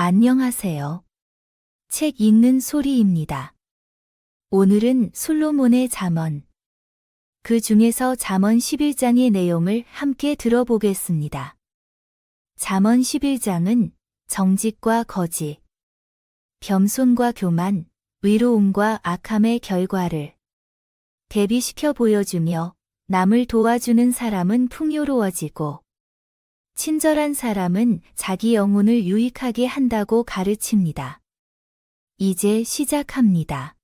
안녕하세요. 책 읽는 소리입니다. 오늘은 솔로몬의 잠언, 그 중에서 잠언 11장의 내용을 함께 들어보겠습니다. 잠언 11장은 정직과 거짓, 겸손과 교만, 의로움과 악함의 결과를 대비시켜 보여주며 남을 도와주는 사람은 풍요로워지고 친절한 사람은 자기 영혼을 유익하게 한다고 가르칩니다. 이제 시작합니다.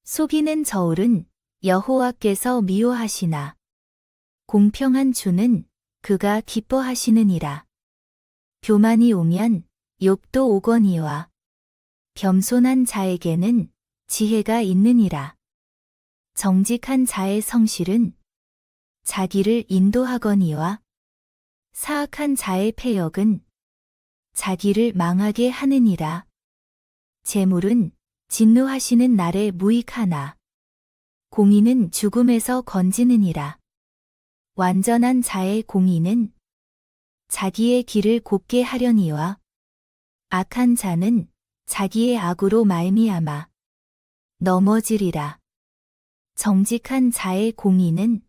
속이는 저울은 여호와께서 미워하시나 공평한 주는 그가 기뻐하시느니라. 교만이 오면 욕도 오거니와 겸손한 자에게는 지혜가 있느니라. 정직한 자의 성실은 자기를 인도하거니와 사악한 자의 패역은 자기를 망하게 하느니라. 재물은 진노하시는 날에 무익하나 공의는 죽음에서 건지느니라. 완전한 자의 공의는 자기의 길을 곱게 하려니와 악한 자는 자기의 악으로 말미암아 넘어지리라. 정직한 자의 공의는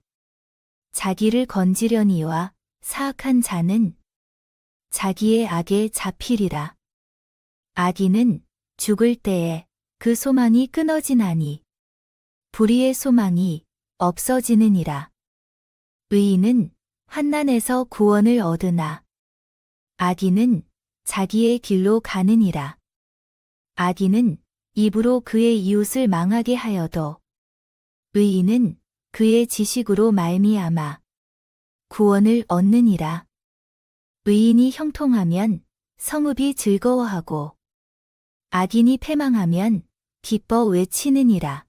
자기를 건지려니와 사악한 자는 자기의 악에 잡히리라. 악인은 죽을 때에 그 소망이 끊어지나니 불의의 소망이 없어지느니라. 의인은 환난에서 구원을 얻으나 악인은 자기의 길로 가느니라. 악인은 입으로 그의 이웃을 망하게 하여도 의인은 그의 지식으로 말미암아 구원을 얻느니라. 의인이 형통하면 성읍이 즐거워하고 악인이 패망하면 기뻐 외치느니라.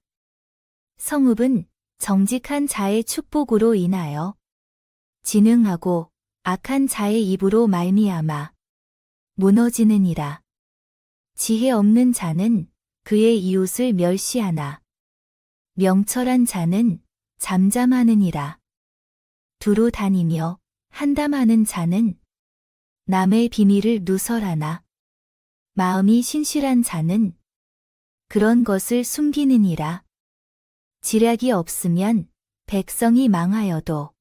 성읍은 정직한 자의 축복으로 인하여 진흥하고 악한 자의 입으로 말미암아 무너지느니라. 지혜 없는 자는 그의 이웃을 멸시하나 명철한 자는 잠잠하느니라. 두루 다니며 한담하는 자는 남의 비밀을 누설하나 마음이 신실한 자는 그런 것을 숨기느니라. 지략이 없으면 백성이 망하여도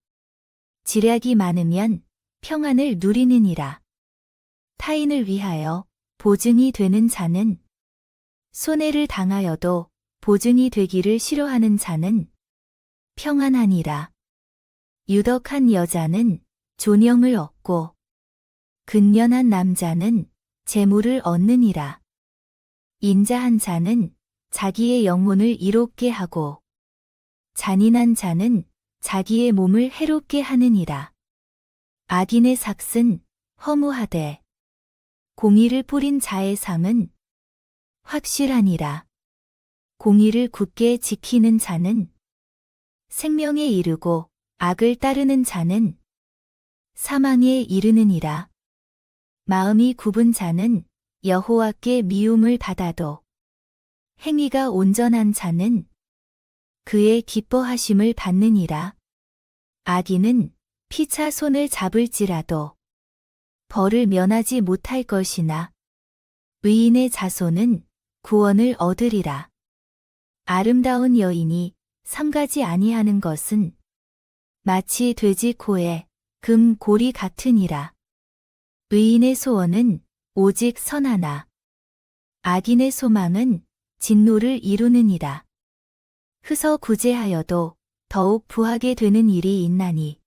지략이 많으면 평안을 누리느니라. 타인을 위하여 보증이 되는 자는 손해를 당하여도 보증이 되기를 싫어하는 자는 평안하니라. 유덕한 여자는 존영을 얻고 근면한 남자는 재물을 얻느니라. 인자한 자는 자기의 영혼을 이롭게 하고 잔인한 자는 자기의 몸을 해롭게 하느니라. 악인의 삭은 허무하되 공의를 뿌린 자의 삶은 확실하니라. 공의를 굳게 지키는 자는 생명에 이르고 악을 따르는 자는 사망에 이르느니라. 마음이 굽은 자는 여호와께 미움을 받아도 행위가 온전한 자는 그의 기뻐하심을 받느니라. 악인은 피차 손을 잡을지라도 벌을 면하지 못할 것이나 의인의 자손은 구원을 얻으리라. 아름다운 여인이 삼가지 아니하는 것은 마치 돼지 코에 금 고리 같으니라. 의인의 소원은 오직 선하나 악인의 소망은 진노를 이루느니라. 흐서구제하여도 더욱 부하게 되는 일이 있나니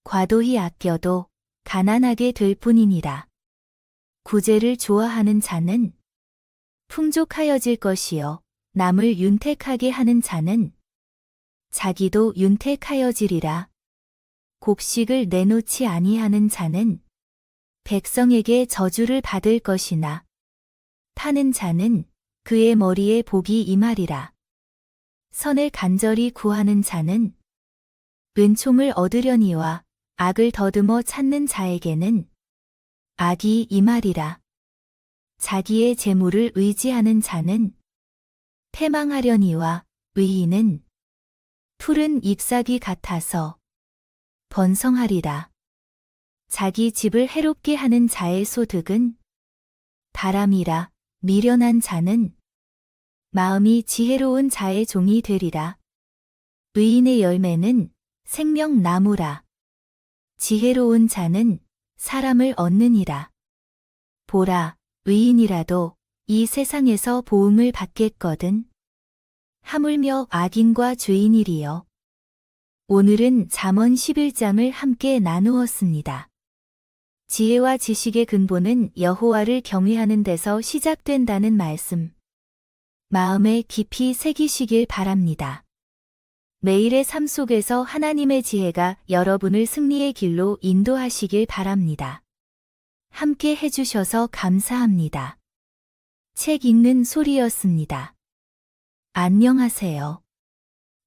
과도히 아껴도 가난하게 될 뿐이니라. 구제를 좋아하는 자는 풍족하여질 것이요 남을 윤택하게 하는 자는 자기도 윤택하여지리라. 곡식을 내놓지 아니하는 자는 백성에게 저주를 받을 것이나 타는 자는 그의 머리에 복이 임하리라. 선을 간절히 구하는 자는 은총을 얻으려니와 악을 더듬어 찾는 자에게는 악이 임하리라. 자기의 재물을 의지하는 자는 패망하려니와 의인은 푸른 잎사귀 같아서 번성하리라. 자기 집을 해롭게 하는 자의 소득은 바람이라. 미련한 자는 마음이 지혜로운 자의 종이 되리라. 의인의 열매는 생명나무라. 지혜로운 자는 사람을 얻느니라. 보라, 의인이라도 이 세상에서 보응을 받겠거든. 하물며 악인과 죄인이리여. 오늘은 잠언 11장을 함께 나누었습니다. 지혜와 지식의 근본은 여호와를 경외하는 데서 시작된다는 말씀. 마음에 깊이 새기시길 바랍니다. 매일의 삶 속에서 하나님의 지혜가 여러분을 승리의 길로 인도하시길 바랍니다. 함께 해주셔서 감사합니다. 책 읽는 소리였습니다. 안녕하세요.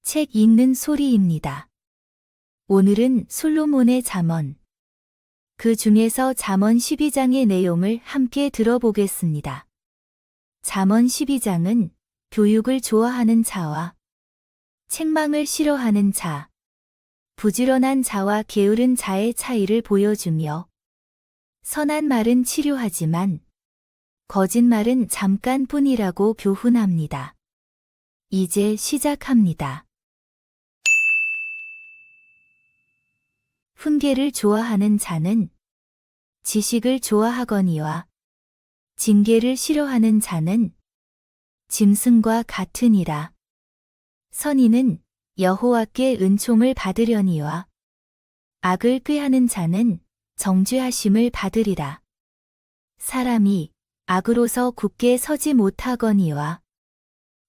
책 읽는 소리입니다. 오늘은 솔로몬의 잠언, 그 중에서 잠언 12장의 내용을 함께 들어보겠습니다. 잠언 12장은 교육을 좋아하는 자와 책망을 싫어하는 자, 부지런한 자와 게으른 자의 차이를 보여주며 선한 말은 치료하지만 거짓말은 잠깐뿐이라고 교훈합니다. 이제 시작합니다. 훈계를 좋아하는 자는 지식을 좋아하거니와 징계를 싫어하는 자는 짐승과 같으니라. 선인은 여호와께 은총을 받으려니와 악을 꾀하는 자는 정죄하심을 받으리라. 사람이 악으로서 굳게 서지 못하거니와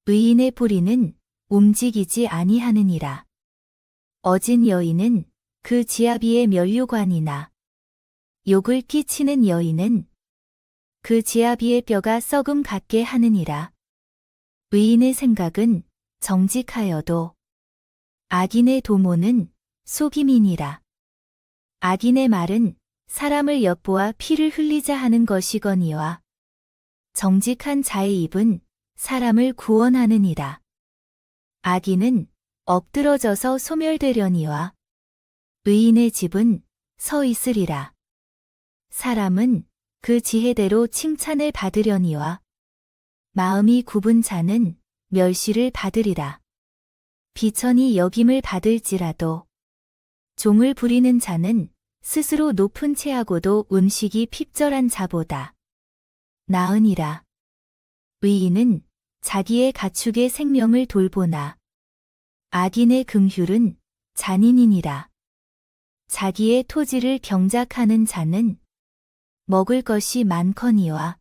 의인의 뿌리는 움직이지 아니하느니라. 어진 여인은 그 지아비의 면류관이나 욕을 끼치는 여인은 그 지아비의 뼈가 썩음 같게 하느니라. 의인의 생각은 정직하여도 악인의 도모는 속임이니라. 악인의 말은 사람을 엿보아 피를 흘리자 하는 것이거니와 정직한 자의 입은 사람을 구원하느니라. 악인은 엎드러져서 소멸되려니와 의인의 집은 서 있으리라. 사람은 그 지혜대로 칭찬을 받으려니와 마음이 굽은 자는 멸시를 받으리라. 비천이 여김을 받을지라도 종을 부리는 자는 스스로 높은 채하고도 음식이 핍절한 자보다 나으니라. 의인은 자기의 가축의 생명을 돌보나 악인의 긍휼은 잔인이니라. 자기의 토지를 경작하는 자는 먹을 것이 많거니와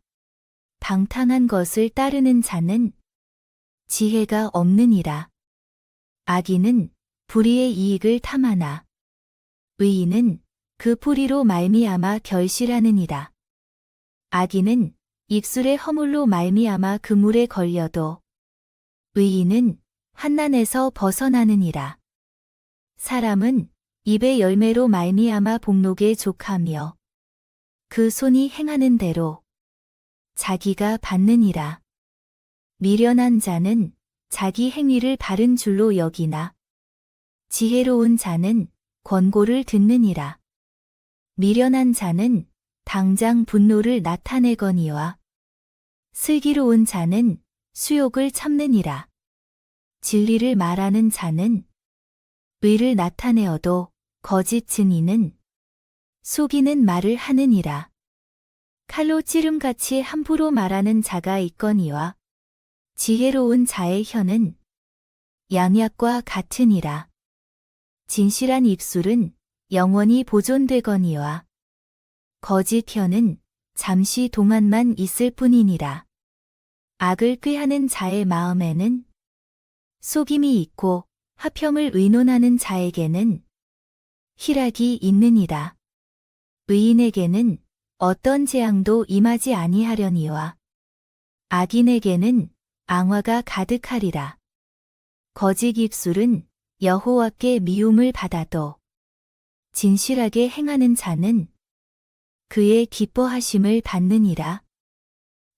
방탕한 것을 따르는 자는 지혜가 없느니라. 악인은 불의의 이익을 탐하나 의인은 그 불의로 말미암아 결실하느니라. 악인은 입술의 허물로 말미암아 그물에 걸려도 의인은 환난에서 벗어나느니라. 사람은 입의 열매로 말미암아 복록에 족하며 그 손이 행하는 대로 자기가 받느니라. 미련한 자는 자기 행위를 바른 줄로 여기나 지혜로운 자는 권고를 듣느니라. 미련한 자는 당장 분노를 나타내거니와 슬기로운 자는 수욕을 참느니라. 진리를 말하는 자는 의를 나타내어도 거짓 증인은 속이는 말을 하느니라. 칼로 찌름같이 함부로 말하는 자가 있거니와 지혜로운 자의 혀는 양약과 같으니라. 진실한 입술은 영원히 보존되거니와 거짓 혀는 잠시 동안만 있을 뿐이니라. 악을 꾀하는 자의 마음에는 속임이 있고 화평을 의논하는 자에게는 희락이 있느니라. 의인에게는 어떤 재앙도 임하지 아니하려니와 악인에게는 앙화가 가득하리라. 거짓 입술은 여호와께 미움을 받아도 진실하게 행하는 자는 그의 기뻐하심을 받느니라.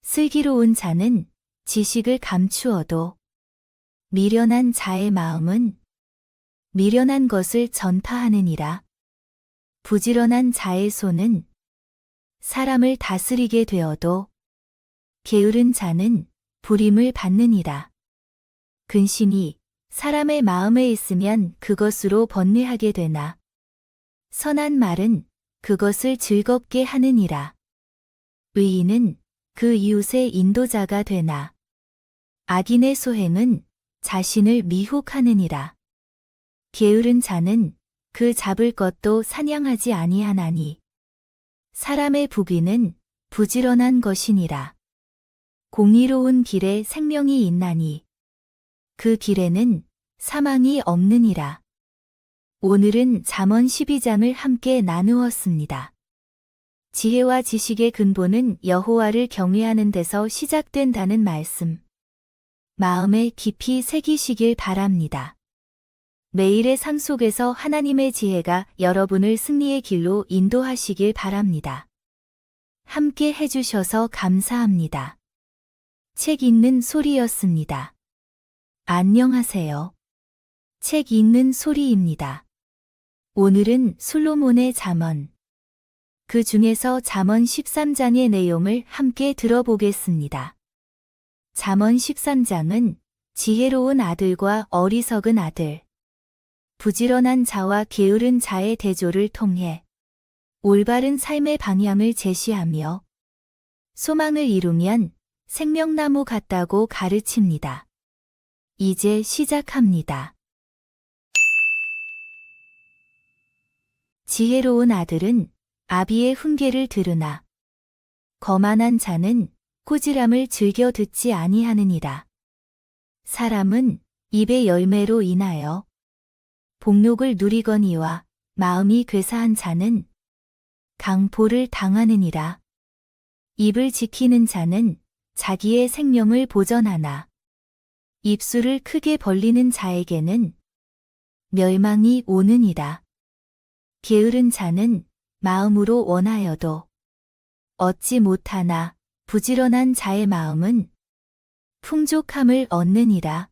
슬기로운 자는 지식을 감추어도 미련한 자의 마음은 미련한 것을 전파하느니라. 부지런한 자의 손은 사람을 다스리게 되어도 게으른 자는 불임을 받느니라. 근심이 사람의 마음에 있으면 그것으로 번뇌하게 되나 선한 말은 그것을 즐겁게 하느니라. 의인은 그 이웃의 인도자가 되나 악인의 소행은 자신을 미혹하느니라. 게으른 자는 그 잡을 것도 사냥하지 아니하나니 사람의 부귀는 부지런한 것이니라. 공의로운 길에 생명이 있나니 그 길에는 사망이 없느니라. 오늘은 잠언 12장을 함께 나누었습니다. 지혜와 지식의 근본은 여호와를 경외하는 데서 시작된다는 말씀. 마음에 깊이 새기시길 바랍니다. 매일의 삶 속에서 하나님의 지혜가 여러분을 승리의 길로 인도하시길 바랍니다. 함께 해주셔서 감사합니다. 책 읽는 소리였습니다. 안녕하세요. 책 읽는 소리입니다. 오늘은 솔로몬의 잠언. 그 중에서 잠언 13장의 내용을 함께 들어보겠습니다. 잠언 13장은 지혜로운 아들과 어리석은 아들, 부지런한 자와 게으른 자의 대조를 통해 올바른 삶의 방향을 제시하며 소망을 이루면 생명나무 같다고 가르칩니다. 이제 시작합니다. 지혜로운 아들은 아비의 훈계를 들으나 거만한 자는 꾸지람을 즐겨 듣지 아니하느니라. 사람은 입의 열매로 인하여 복록을 누리거니와 마음이 괴사한 자는 강포를 당하느니라. 입을 지키는 자는 자기의 생명을 보전하나 입술을 크게 벌리는 자에게는 멸망이 오느니라. 게으른 자는 마음으로 원하여도 얻지 못하나 부지런한 자의 마음은 풍족함을 얻느니라.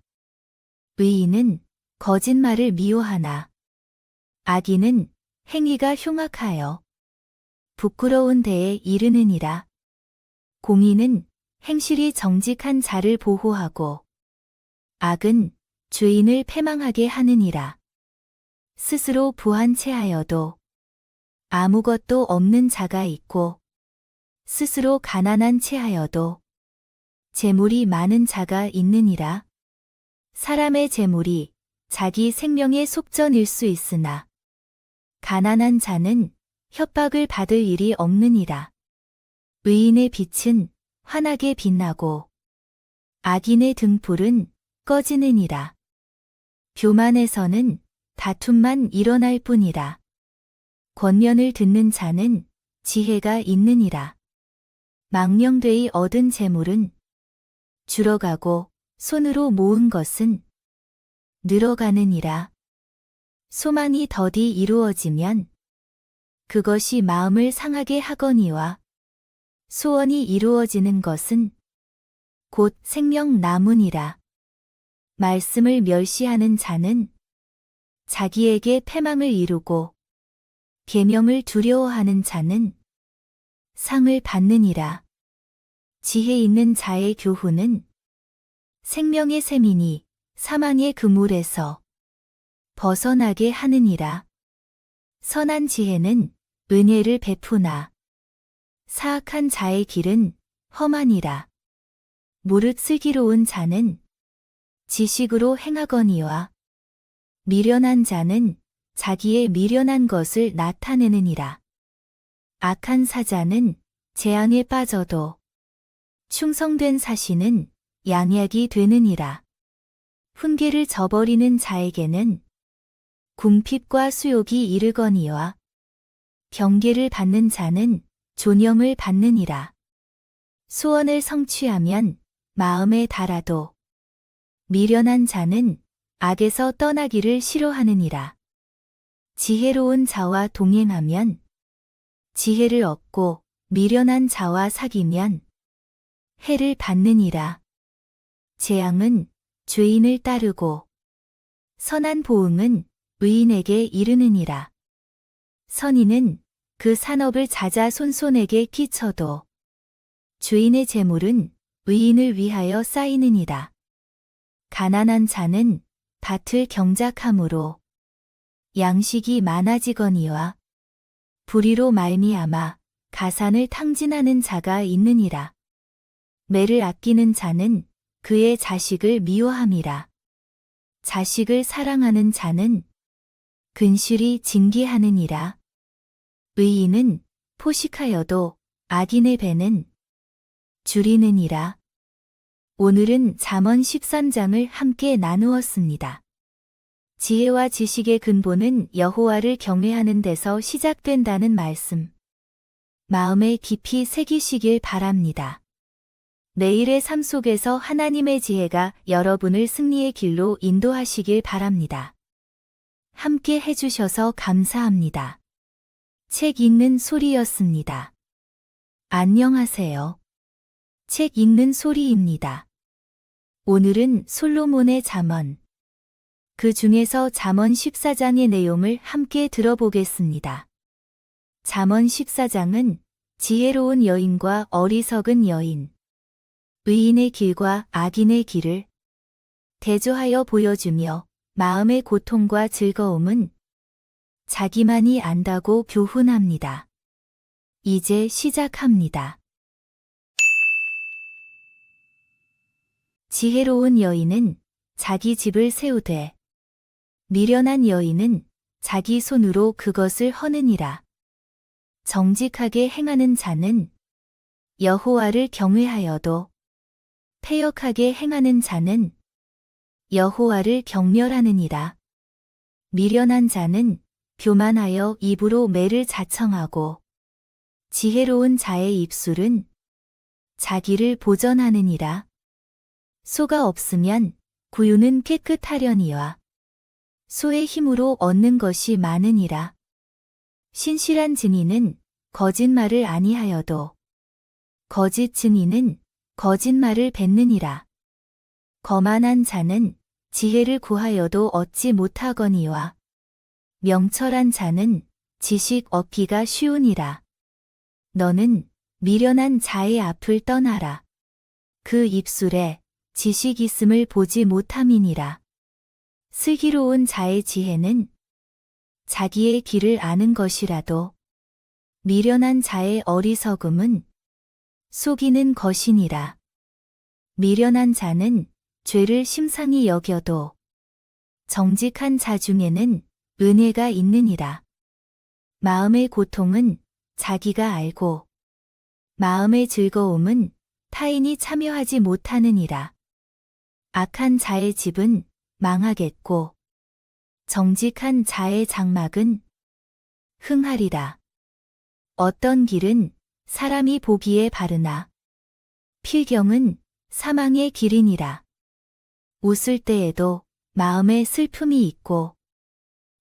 의인은 거짓말을 미워하나 악인은 행위가 흉악하여 부끄러운 데에 이르느니라. 공의는 행실이 정직한 자를 보호하고 악은 죄인을 패망하게 하느니라. 스스로 부한 채하여도 아무것도 없는 자가 있고 스스로 가난한 채하여도 재물이 많은 자가 있느니라. 사람의 재물이 자기 생명의 속전일 수 있으나 가난한 자는 협박을 받을 일이 없느니라. 의인의 빛은 환하게 빛나고 악인의 등불은 꺼지느니라. 교만에서는 다툼만 일어날 뿐이라. 권면을 듣는 자는 지혜가 있느니라. 망령되이 얻은 재물은 줄어가고 손으로 모은 것은 늘어가느니라. 소망이 더디 이루어지면 그것이 마음을 상하게 하거니와 소원이 이루어지는 것은 곧 생명나무니라. 말씀을 멸시하는 자는 자기에게 패망을 이루고 계명을 두려워하는 자는 상을 받느니라. 지혜 있는 자의 교훈은 생명의 샘이니 사망의 그물에서 벗어나게 하느니라. 선한 지혜는 은혜를 베푸나 사악한 자의 길은 험하니라. 무릇 슬기로운 자는 지식으로 행하거니와 미련한 자는 자기의 미련한 것을 나타내느니라. 악한 사자는 재앙에 빠져도 충성된 사신은 양약이 되느니라. 훈계를 저버리는 자에게는 궁핍과 수욕이 이르거니와 경계를 받는 자는 존영을 받느니라. 소원을 성취하면 마음에 달아도 미련한 자는 악에서 떠나기를 싫어하느니라. 지혜로운 자와 동행하면 지혜를 얻고 미련한 자와 사귀면 해를 받느니라. 재앙은 죄인을 따르고 선한 보응은 의인에게 이르느니라. 선인은 그 산업을 자자손손에게 끼쳐도 주인의 재물은 의인을 위하여 쌓이느니라. 가난한 자는 밭을 경작함으로 양식이 많아지거니와 불의로 말미암아 가산을 탕진하는 자가 있느니라. 매를 아끼는 자는 그의 자식을 미워함이라. 자식을 사랑하는 자는 근실이 징계하느니라. 의인은 포식하여도 악인의 배는 줄이느니라. 오늘은 잠언 13장을 함께 나누었습니다. 지혜와 지식의 근본은 여호와를 경외하는 데서 시작된다는 말씀. 마음에 깊이 새기시길 바랍니다. 매일의 삶 속에서 하나님의 지혜가 여러분을 승리의 길로 인도하시길 바랍니다. 함께 해주셔서 감사합니다. 책 읽는 소리였습니다. 안녕하세요. 책 읽는 소리입니다. 오늘은 솔로몬의 잠언. 그 중에서 잠언 14장의 내용을 함께 들어보겠습니다. 잠언 14장은 지혜로운 여인과 어리석은 여인, 의인의 길과 악인의 길을 대조하여 보여주며 마음의 고통과 즐거움은 자기만이 안다고 교훈합니다. 이제 시작합니다. 지혜로운 여인은 자기 집을 세우되 미련한 여인은 자기 손으로 그것을 허느니라. 정직하게 행하는 자는 여호와를 경외하여도 패역하게 행하는 자는 여호와를 경멸하느니라. 미련한 자는 교만하여 입으로 매를 자청하고 지혜로운 자의 입술은 자기를 보전하느니라. 소가 없으면 구유는 깨끗하려니와 소의 힘으로 얻는 것이 많으니라. 신실한 증인은 거짓말을 아니하여도 거짓 증인은 거짓말을 뱉느니라. 거만한 자는 지혜를 구하여도 얻지 못하거니와 명철한 자는 지식 얻기가 쉬우니라. 너는 미련한 자의 앞을 떠나라. 그 입술에 지식 있음을 보지 못함이니라. 슬기로운 자의 지혜는 자기의 길을 아는 것이라도 미련한 자의 어리석음은 속이는 것이니라. 미련한 자는 죄를 심상히 여겨도 정직한 자 중에는 은혜가 있느니라. 마음의 고통은 자기가 알고 마음의 즐거움은 타인이 참여하지 못하느니라. 악한 자의 집은 망하겠고 정직한 자의 장막은 흥하리라. 어떤 길은 사람이 보기에 바르나 필경은 사망의 길이니라. 웃을 때에도 마음에 슬픔이 있고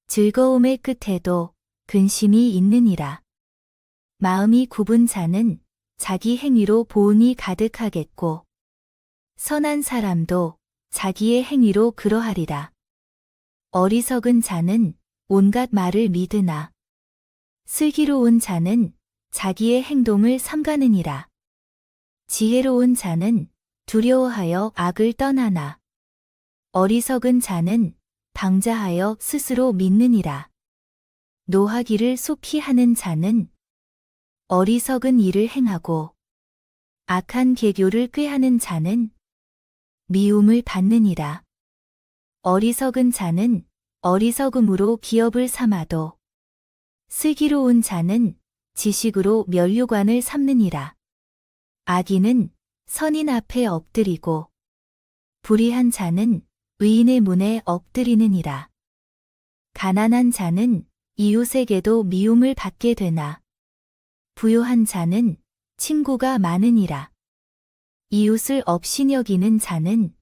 즐거움의 끝에도 근심이 있느니라. 마음이 굽은 자는 자기 행위로 보응이 가득하겠고 선한 사람도 자기의 행위로 그러하리라. 어리석은 자는 온갖 말을 믿으나 슬기로운 자는 자기의 행동을 삼가느니라. 지혜로운 자는 두려워하여 악을 떠나나 어리석은 자는 방자하여 스스로 믿느니라. 노하기를 속히 하는 자는 어리석은 일을 행하고 악한 계교를 꾀하는 자는 미움을 받느니라. 어리석은 자는 어리석음으로 기업을 삼아도 슬기로운 자는 지식으로 면류관을 삼느니라. 악인은 선인 앞에 엎드리고 불의한 자는 의인의 문에 엎드리느니라. 가난한 자는 이웃에게도 미움을 받게 되나 부요한 자는 친구가 많으니라. 이웃을 업신여기는 자는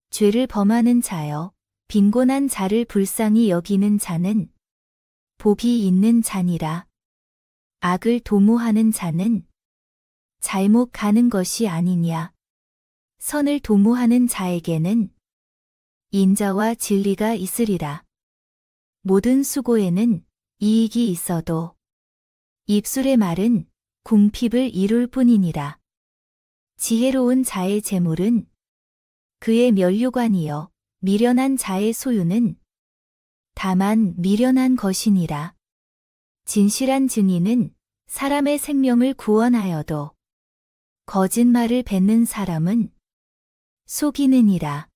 죄를 범하는 자여 빈곤한 자를 불쌍히 여기는 자는 복이 있는 자니라. 악을 도모하는 자는 잘못 가는 것이 아니냐. 선을 도모하는 자에게는 인자와 진리가 있으리라. 모든 수고에는 이익이 있어도 입술의 말은 궁핍을 이룰 뿐이니라. 지혜로운 자의 재물은 그의 면류관이요 미련한 자의 소유는 다만 미련한 것이니라. 진실한 증인은 사람의 생명을 구원하여도 거짓말을 뱉는 사람은 속이느니라.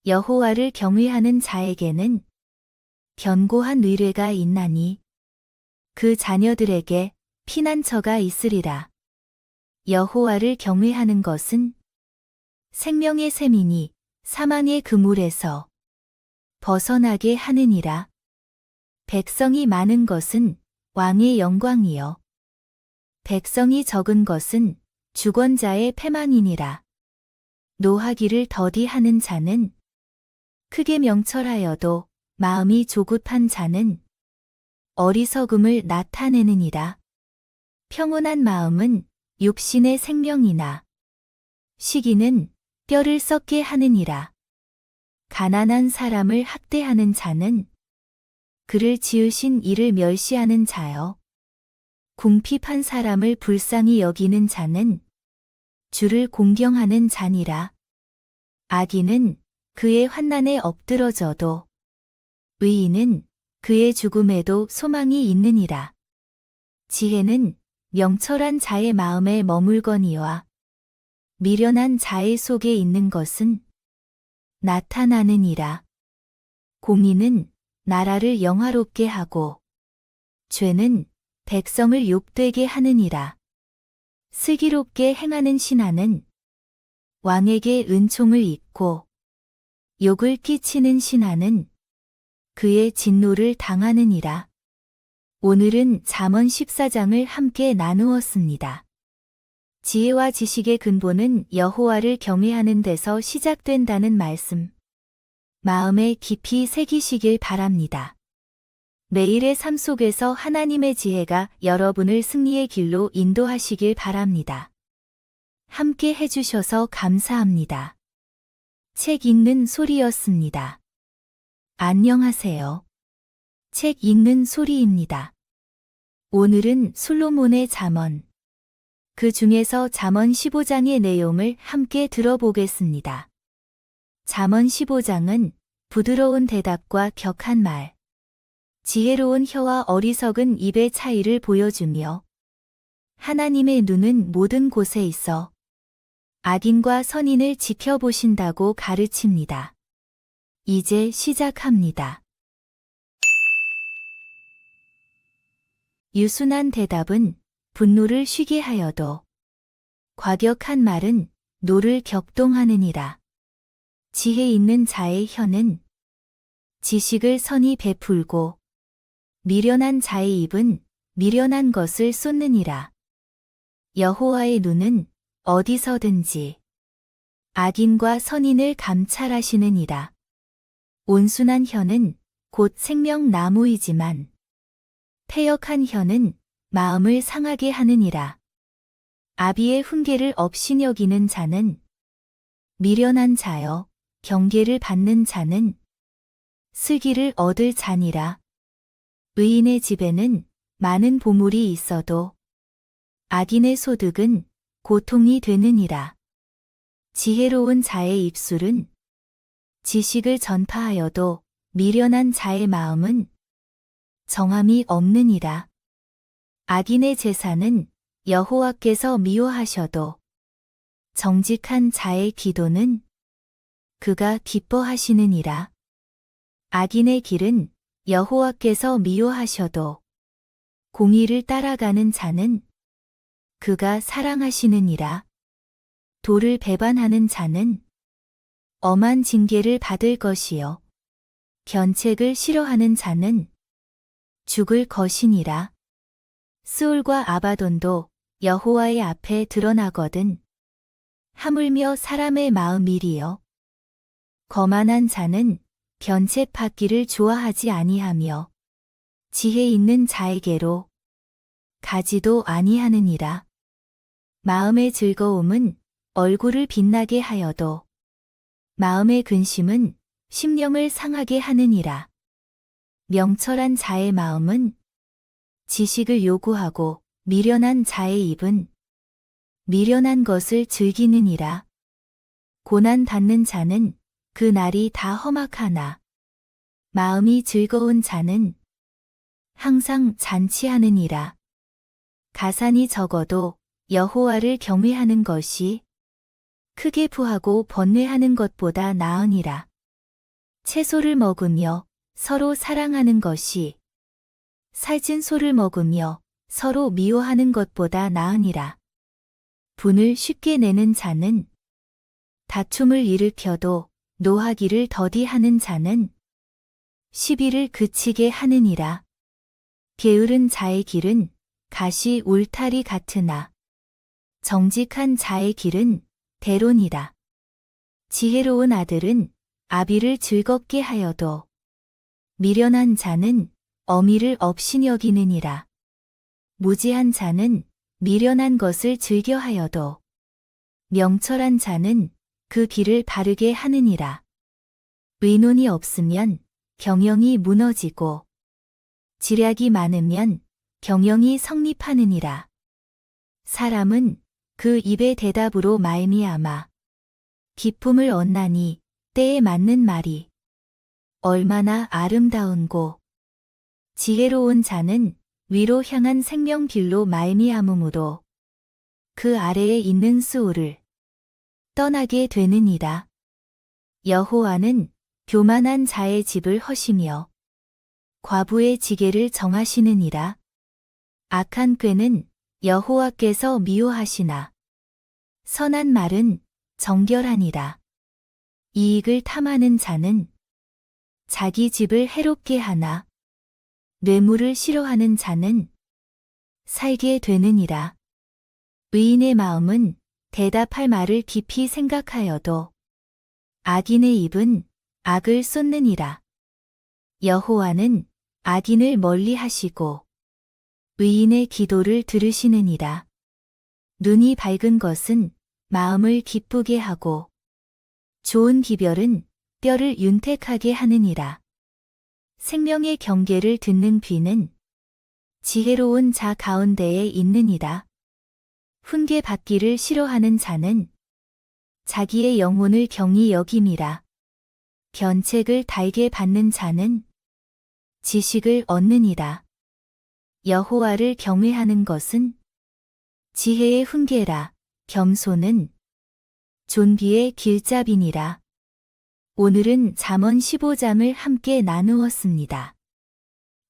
여호와를 경외하는 자에게는 견고한 의뢰가 있나니 그 자녀들에게 피난처가 있으리라. 여호와를 경외하는 것은 생명의 샘이니 사망의 그물에서 벗어나게 하느니라. 백성이 많은 것은 왕의 영광이요 백성이 적은 것은 주권자의 패망이니라. 노하기를 더디하는 자는 크게 명철하여도 마음이 조급한 자는 어리석음을 나타내느니라. 평온한 마음은 육신의 생명이나 시기는 뼈를 썩게 하느니라. 가난한 사람을 학대하는 자는 그를 지으신 이를 멸시하는 자요. 궁핍한 사람을 불쌍히 여기는 자는 주를 공경하는 자니라. 악인은 그의 환난에 엎드러져도 의인은 그의 죽음에도 소망이 있느니라. 지혜는 명철한 자의 마음에 머물거니와 미련한 자의 속에 있는 것은 나타나느니라. 공의는 나라를 영화롭게 하고 죄는 백성을 욕되게 하느니라. 슬기롭게 행하는 신하는 왕에게 은총을 입고 욕을 끼치는 신하는 그의 진노를 당하느니라. 오늘은 잠언 14장을 함께 나누었습니다. 지혜와 지식의 근본은 여호와를 경외하는 데서 시작된다는 말씀. 마음에 깊이 새기시길 바랍니다. 매일의 삶 속에서 하나님의 지혜가 여러분을 승리의 길로 인도하시길 바랍니다. 함께 해주셔서 감사합니다. 책 읽는 소리였습니다. 안녕하세요. 책 읽는 소리입니다. 오늘은 솔로몬의 잠언, 그 중에서 잠언 15장의 내용을 함께 들어보겠습니다. 잠언 15장은 부드러운 대답과 격한 말, 지혜로운 혀와 어리석은 입의 차이를 보여주며 하나님의 눈은 모든 곳에 있어 악인과 선인을 지켜보신다고 가르칩니다. 이제 시작합니다. 유순한 대답은 분노를 쉬게 하여도 과격한 말은 노를 격동하느니라. 지혜 있는 자의 혀는 지식을 선히 베풀고 미련한 자의 입은 미련한 것을 쏟느니라. 여호와의 눈은 어디서든지 악인과 선인을 감찰하시느니라. 온순한 혀는 곧 생명나무이지만 패역한 혀는 마음을 상하게 하느니라. 아비의 훈계를 업신여기는 자는 미련한 자여 경계를 받는 자는 슬기를 얻을 자니라. 의인의 집에는 많은 보물이 있어도 악인의 소득은 고통이 되느니라. 지혜로운 자의 입술은 지식을 전파하여도 미련한 자의 마음은 정함이 없느니라. 악인의 제사는 여호와께서 미워하셔도 정직한 자의 기도는 그가 기뻐하시느니라. 악인의 길은 여호와께서 미워하셔도 공의를 따라가는 자는 그가 사랑하시느니라. 도를 배반하는 자는 엄한 징계를 받을 것이요 견책을 싫어하는 자는 죽을 것이니라. 스올과 아바돈도 여호와의 앞에 드러나거든 하물며 사람의 마음이리요. 거만한 자는 견책 받기를 좋아하지 아니하며 지혜 있는 자에게로 가지도 아니하느니라. 마음의 즐거움은 얼굴을 빛나게 하여도 마음의 근심은 심령을 상하게 하느니라. 명철한 자의 마음은 지식을 요구하고 미련한 자의 입은 미련한 것을 즐기느니라. 고난 받는 자는 그 날이 다 험악하나 마음이 즐거운 자는 항상 잔치하느니라. 가산이 적어도 여호와를 경외하는 것이 크게 부하고 번뇌하는 것보다 나으니라. 채소를 먹으며 서로 사랑하는 것이 살찐 소를 먹으며 서로 미워하는 것보다 나으니라. 분을 쉽게 내는 자는 다툼을 일으켜도 노하기를 더디하는 자는 시비를 그치게 하느니라. 게으른 자의 길은 가시 울타리 같으나 정직한 자의 길은 대론이라. 지혜로운 아들은 아비를 즐겁게 하여도 미련한 자는 어미를 업신 여기느니라. 무지한 자는 미련한 것을 즐겨하여도 명철한 자는 그 길을 바르게 하느니라. 의논이 없으면 경영이 무너지고 지략이 많으면 경영이 성립하느니라. 사람은 그 입의 대답으로 말미암아 기쁨을 얻나니 때에 맞는 말이 얼마나 아름다운고. 지혜로운 자는 위로 향한 생명길로 말미암음으로 그 아래에 있는 수울을 떠나게 되느니라. 여호와는 교만한 자의 집을 허시며 과부의 지게를 정하시느니라. 악한 꾀는 여호와께서 미워하시나 선한 말은 정결하니라. 이익을 탐하는 자는 자기 집을 해롭게 하나 뇌물을 싫어하는 자는 살게 되느니라. 의인의 마음은 대답할 말을 깊이 생각하여도 악인의 입은 악을 쏟느니라. 여호와는 악인을 멀리하시고 의인의 기도를 들으시느니라. 눈이 밝은 것은 마음을 기쁘게 하고 좋은 기별은 뼈를 윤택하게 하느니라. 생명의 경계를 듣는 귀는 지혜로운 자 가운데에 있느니라. 훈계 받기를 싫어하는 자는 자기의 영혼을 경히 여김이라. 견책을 달게 받는 자는 지식을 얻느니라. 여호와를 경외하는 것은 지혜의 훈계라. 겸손은 존귀의 길잡이니라. 오늘은 잠언 15장을 함께 나누었습니다.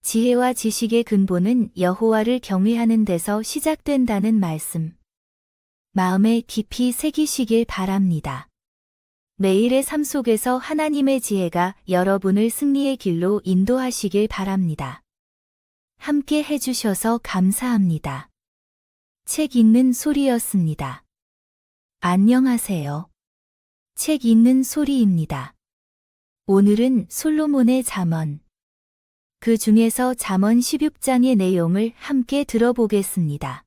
지혜와 지식의 근본은 여호와를 경외하는 데서 시작된다는 말씀. 마음에 깊이 새기시길 바랍니다. 매일의 삶 속에서 하나님의 지혜가 여러분을 승리의 길로 인도하시길 바랍니다. 함께 해주셔서 감사합니다. 책 읽는 소리였습니다. 안녕하세요. 책 읽는 소리입니다. 오늘은 솔로몬의 잠언. 그 중에서 잠언 16장의 내용을 함께 들어보겠습니다.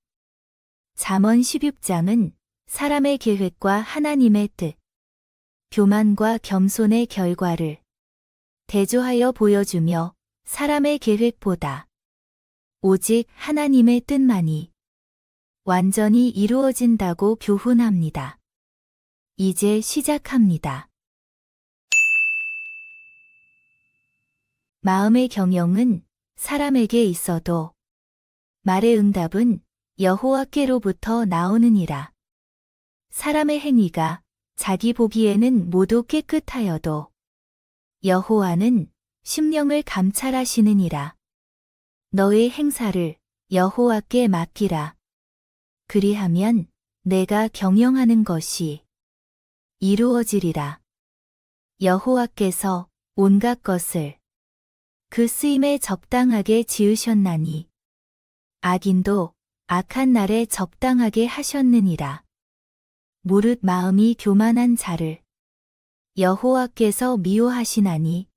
잠언 16장은 사람의 계획과 하나님의 뜻, 교만과 겸손의 결과를 대조하여 보여주며 사람의 계획보다 오직 하나님의 뜻만이 완전히 이루어진다고 교훈합니다. 이제 시작합니다. 마음의 경영은 사람에게 있어도 말의 응답은 여호와께로부터 나오느니라. 사람의 행위가 자기 보기에는 모두 깨끗하여도 여호와는 심령을 감찰하시느니라. 너의 행사를 여호와께 맡기라. 그리하면 내가 경영하는 것이 이루어지리라. 여호와께서 온갖 것을 그 쓰임에 적당하게 지으셨나니 악인도 악한 날에 적당하게 하셨느니라. 무릇 마음이 교만한 자를 여호와께서 미워하시나니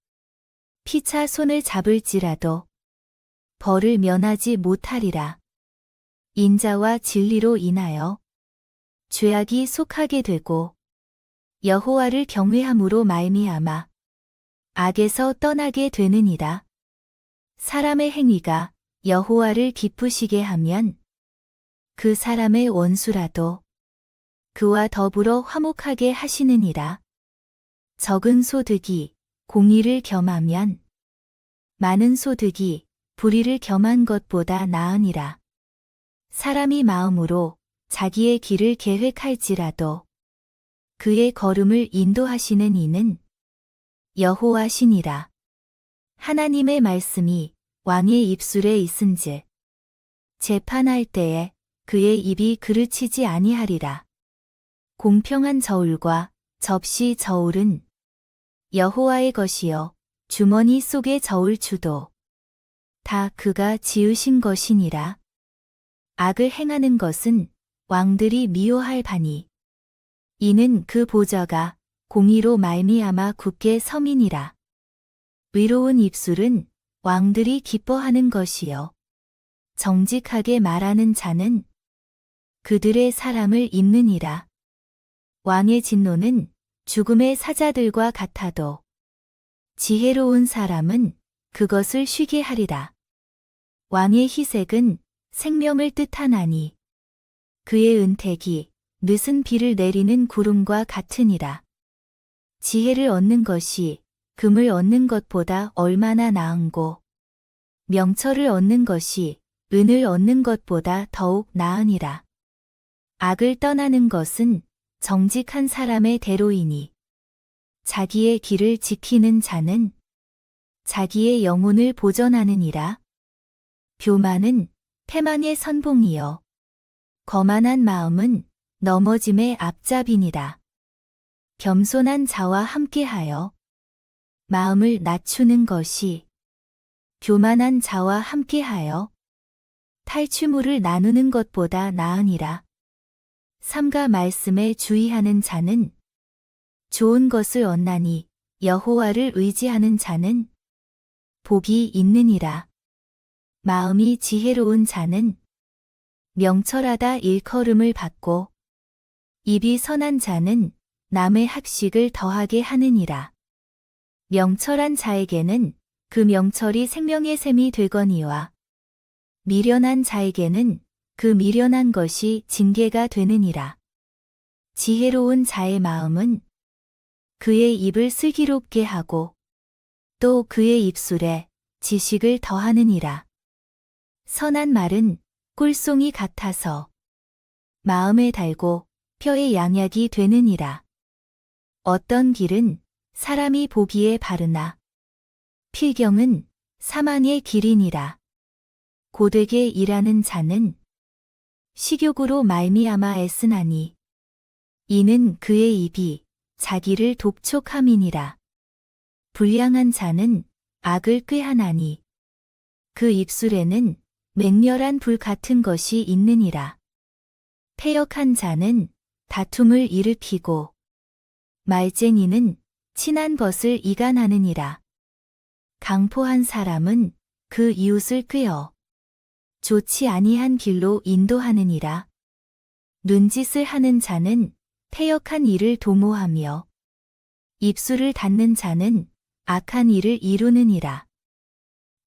피차 손을 잡을지라도 벌을 면하지 못하리라. 인자와 진리로 인하여 죄악이 속하게 되고 여호와를 경외함으로 말미암아 악에서 떠나게 되느니라. 사람의 행위가 여호와를 기쁘시게 하면 그 사람의 원수라도 그와 더불어 화목하게 하시느니라. 적은 소득이 공의를 겸하면 많은 소득이 불의를 겸한 것보다 나으니라. 사람이 마음으로 자기의 길을 계획할지라도 그의 걸음을 인도하시는 이는 여호와시니라. 하나님의 말씀이 왕의 입술에 있은즉 재판할 때에 그의 입이 그르치지 아니하리라. 공평한 저울과 접시 저울은 여호와의 것이요 주머니 속의 저울추도 다 그가 지으신 것이니라. 악을 행하는 것은 왕들이 미워할 바니 이는 그 보좌가 공의로 말미암아 굳게 서민이라. 의로운 입술은 왕들이 기뻐하는 것이요 정직하게 말하는 자는 그들의 사람을 잇느니라. 왕의 진노는 죽음의 사자들과 같아도 지혜로운 사람은 그것을 쉬게 하리라. 왕의 희색은 생명을 뜻하나니 그의 은택이 늦은 비를 내리는 구름과 같으니라. 지혜를 얻는 것이 금을 얻는 것보다 얼마나 나은고 명철을 얻는 것이 은을 얻는 것보다 더욱 나으니라. 악을 떠나는 것은 정직한 사람의 대로이니 자기의 길을 지키는 자는 자기의 영혼을 보전하느니라. 교만은 패망의 선봉이요 거만한 마음은 넘어짐의 앞잡이니라. 겸손한 자와 함께하여 마음을 낮추는 것이 교만한 자와 함께하여 탈취물을 나누는 것보다 나으니라. 삼가 말씀에 주의하는 자는 좋은 것을 얻나니 여호와를 의지하는 자는 복이 있느니라. 마음이 지혜로운 자는 명철하다 일컬음을 받고 입이 선한 자는 남의 학식을 더하게 하느니라. 명철한 자에게는 그 명철이 생명의 샘이 되거니와 미련한 자에게는 그 미련한 것이 징계가 되느니라. 지혜로운 자의 마음은 그의 입을 슬기롭게 하고 또 그의 입술에 지식을 더하느니라. 선한 말은 꿀송이 같아서 마음에 달고 혀의 양약이 되느니라. 어떤 길은 사람이 보기에 바르나 필경은 사망의 길이니라. 고되게 일하는 자는 식욕으로 말미암아 애쓰나니 이는 그의 입이 자기를 독촉함이니라. 불량한 자는 악을 꾀하나니 그 입술에는 맹렬한 불 같은 것이 있느니라. 패역한 자는 다툼을 일으키고 말쟁이는 친한 것을 이간하느니라. 강포한 사람은 그 이웃을 꾀어 좋지 아니한 길로 인도하느니라. 눈짓을 하는 자는 패역한 일을 도모하며 입술을 닫는 자는 악한 일을 이루느니라.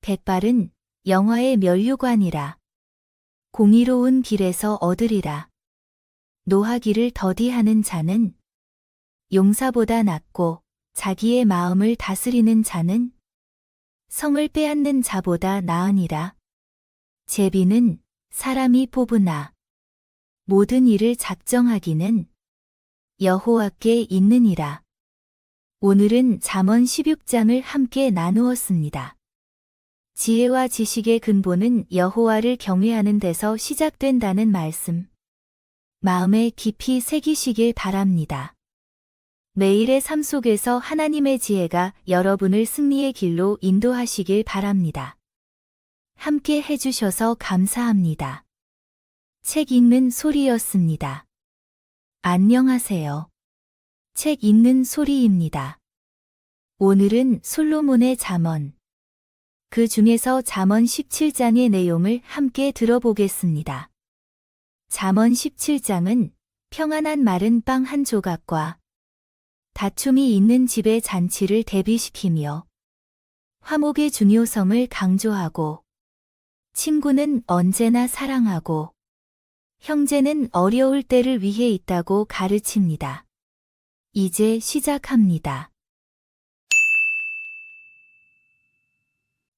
백발은 영화의 면류관이라. 공의로운 길에서 얻으리라. 노하기를 더디하는 자는 용사보다 낫고 자기의 마음을 다스리는 자는 성을 빼앗는 자보다 나으니라. 제비는 사람이 뽑으나 모든 일을 작정하기는 여호와께 있느니라. 오늘은 잠언 16장을 함께 나누었습니다. 지혜와 지식의 근본은 여호와를 경외하는 데서 시작된다는 말씀. 마음에 깊이 새기시길 바랍니다. 매일의 삶 속에서 하나님의 지혜가 여러분을 승리의 길로 인도하시길 바랍니다. 함께 해주셔서 감사합니다. 책 읽는 소리였습니다. 안녕하세요. 책 읽는 소리입니다. 오늘은 솔로몬의 잠언, 그 중에서 잠언 17장의 내용을 함께 들어보겠습니다. 잠언 17장은 평안한 마른 빵 한 조각과 다툼이 있는 집의 잔치를 대비시키며 화목의 중요성을 강조하고, 친구는 언제나 사랑하고, 형제는 어려울 때를 위해 있다고 가르칩니다. 이제 시작합니다.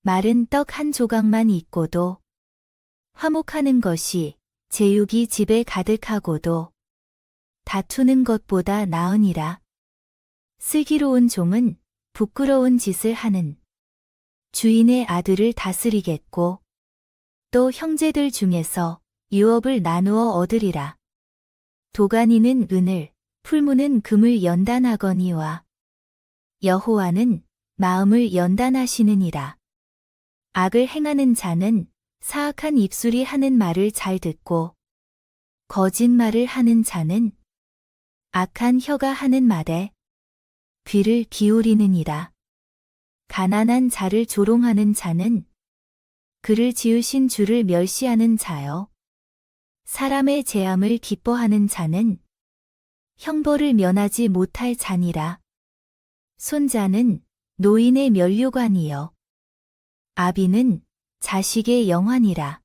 마른 떡 한 조각만 있고도 화목하는 것이 제육이 집에 가득하고도 다투는 것보다 나으니라. 슬기로운 종은 부끄러운 짓을 하는 주인의 아들을 다스리겠고 또 형제들 중에서 유업을 나누어 얻으리라. 도가니는 은을, 풀무는 금을 연단하거니와 여호와는 마음을 연단하시느니라. 악을 행하는 자는 사악한 입술이 하는 말을 잘 듣고 거짓말을 하는 자는 악한 혀가 하는 말에 귀를 기울이느니라. 가난한 자를 조롱하는 자는 그를 지으신 주를 멸시하는 자요. 사람의 재앙을 기뻐하는 자는 형벌을 면하지 못할 자니라. 손자는 노인의 면류관이요. 아비는 자식의 영환이라.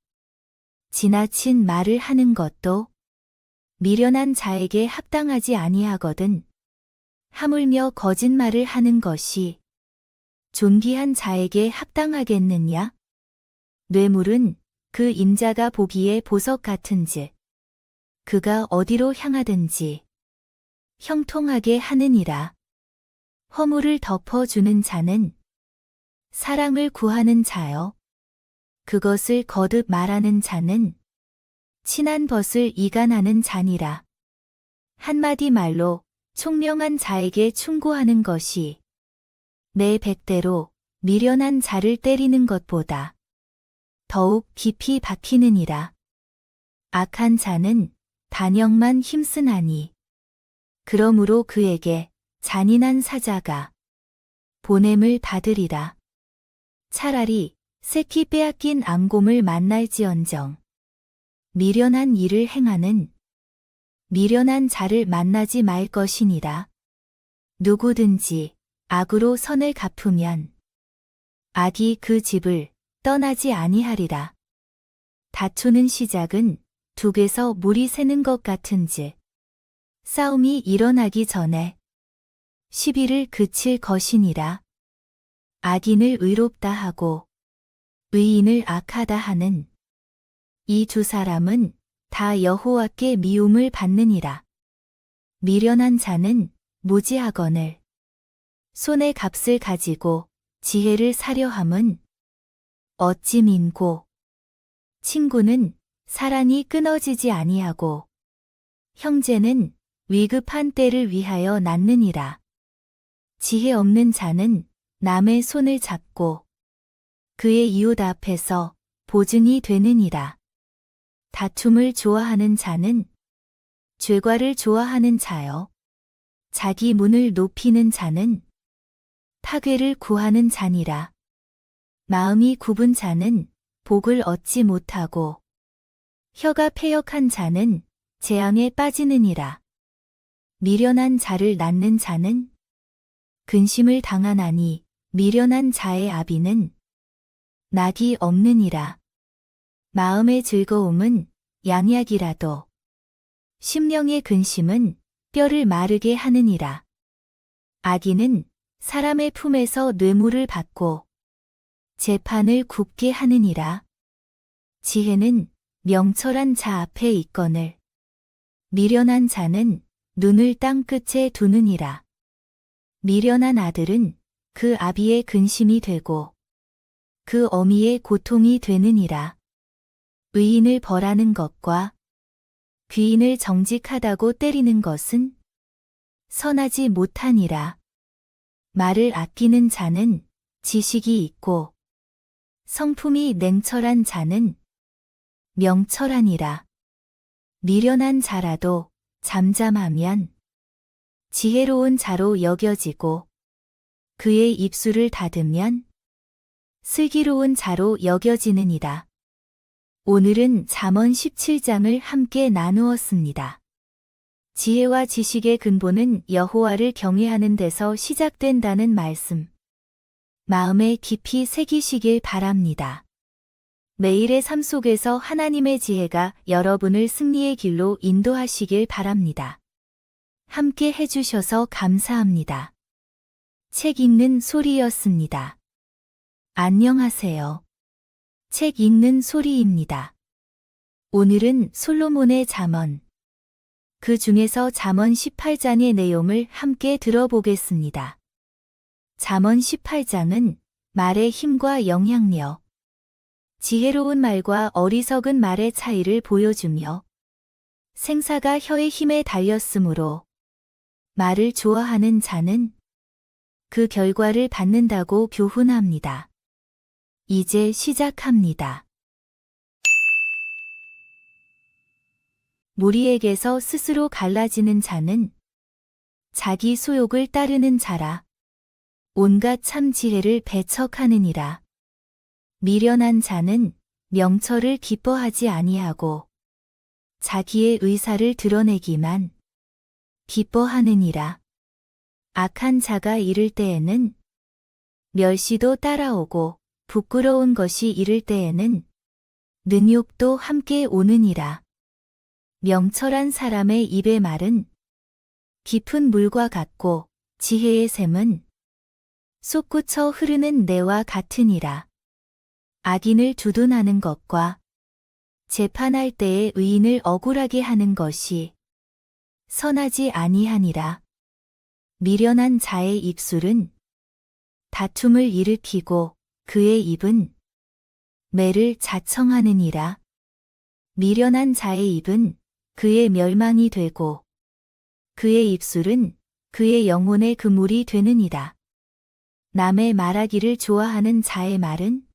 지나친 말을 하는 것도 미련한 자에게 합당하지 아니하거든. 하물며 거짓말을 하는 것이 존귀한 자에게 합당하겠느냐? 뇌물은 그 임자가 보기에 보석 같은지 그가 어디로 향하든지 형통하게 하느니라. 허물을 덮어주는 자는 사랑을 구하는 자요. 그것을 거듭 말하는 자는 친한 벗을 이간하는 자니라. 한마디 말로 총명한 자에게 충고하는 것이 내 백대로 미련한 자를 때리는 것보다 더욱 깊이 박히느니라. 악한 자는 단역만 힘쓰나니 그러므로 그에게 잔인한 사자가 보냄을 받으리라. 차라리 새끼 빼앗긴 암곰을 만날지언정 미련한 일을 행하는 미련한 자를 만나지 말 것이니라. 누구든지 악으로 선을 갚으면 악이 그 집을 떠나지 아니하리라. 다투는 시작은 둑에서 물이 새는 것 같은지 싸움이 일어나기 전에 시비를 그칠 것이니라. 악인을 의롭다 하고 의인을 악하다 하는 이 두 사람은 다 여호와께 미움을 받느니라. 미련한 자는 무지하거늘 손의 값을 가지고 지혜를 사려 함은 어찌 민고. 친구는 사랑이 끊어지지 아니하고 형제는 위급한 때를 위하여 낳느니라. 지혜 없는 자는 남의 손을 잡고 그의 이웃 앞에서 보증이 되느니라. 다툼을 좋아하는 자는 죄과를 좋아하는 자요. 자기 문을 높이는 자는 파괴를 구하는 자니라. 마음이 굽은 자는 복을 얻지 못하고 혀가 패역한 자는 재앙에 빠지느니라. 미련한 자를 낳는 자는 근심을 당하나니 미련한 자의 아비는 낙이 없느니라. 마음의 즐거움은 양약이라도 심령의 근심은 뼈를 마르게 하느니라. 악인은 사람의 품에서 뇌물을 받고 재판을 굽게 하느니라. 지혜는 명철한 자 앞에 있거늘 미련한 자는 눈을 땅 끝에 두느니라. 미련한 아들은 그 아비의 근심이 되고 그 어미의 고통이 되느니라. 의인을 벌하는 것과 귀인을 정직하다고 때리는 것은 선하지 못하니라. 말을 아끼는 자는 지식이 있고 성품이 냉철한 자는 명철하니라. 미련한 자라도 잠잠하면 지혜로운 자로 여겨지고 그의 입술을 닫으면 슬기로운 자로 여겨지느니라. 오늘은 잠언 17장을 함께 나누었습니다. 지혜와 지식의 근본은 여호와를 경외하는 데서 시작된다는 말씀. 마음에 깊이 새기시길 바랍니다. 매일의 삶 속에서 하나님의 지혜가 여러분을 승리의 길로 인도하시길 바랍니다. 함께 해주셔서 감사합니다. 책 읽는 소리였습니다. 안녕하세요. 책 읽는 소리입니다. 오늘은 솔로몬의 잠언, 그 중에서 잠언 18장의 내용을 함께 들어보겠습니다. 잠언 18장은 말의 힘과 영향력, 지혜로운 말과 어리석은 말의 차이를 보여주며 생사가 혀의 힘에 달렸으므로 말을 좋아하는 자는 그 결과를 받는다고 교훈합니다. 이제 시작합니다. 무리에게서 스스로 갈라지는 자는 자기 소욕을 따르는 자라. 온갖 참 지혜를 배척하느니라. 미련한 자는 명철을 기뻐하지 아니하고 자기의 의사를 드러내기만 기뻐하느니라. 악한 자가 이를 때에는 멸시도 따라오고 부끄러운 것이 이를 때에는 능욕도 함께 오느니라. 명철한 사람의 입의 말은 깊은 물과 같고 지혜의 샘은 솟구쳐 흐르는 내와 같으니라. 악인을 두둔하는 것과 재판할 때에 의인을 억울하게 하는 것이 선하지 아니하니라. 미련한 자의 입술은 다툼을 일으키고 그의 입은 매를 자청하느니라. 미련한 자의 입은 그의 멸망이 되고 그의 입술은 그의 영혼의 그물이 되느니라. 남의 말하기를 좋아하는 자의 말은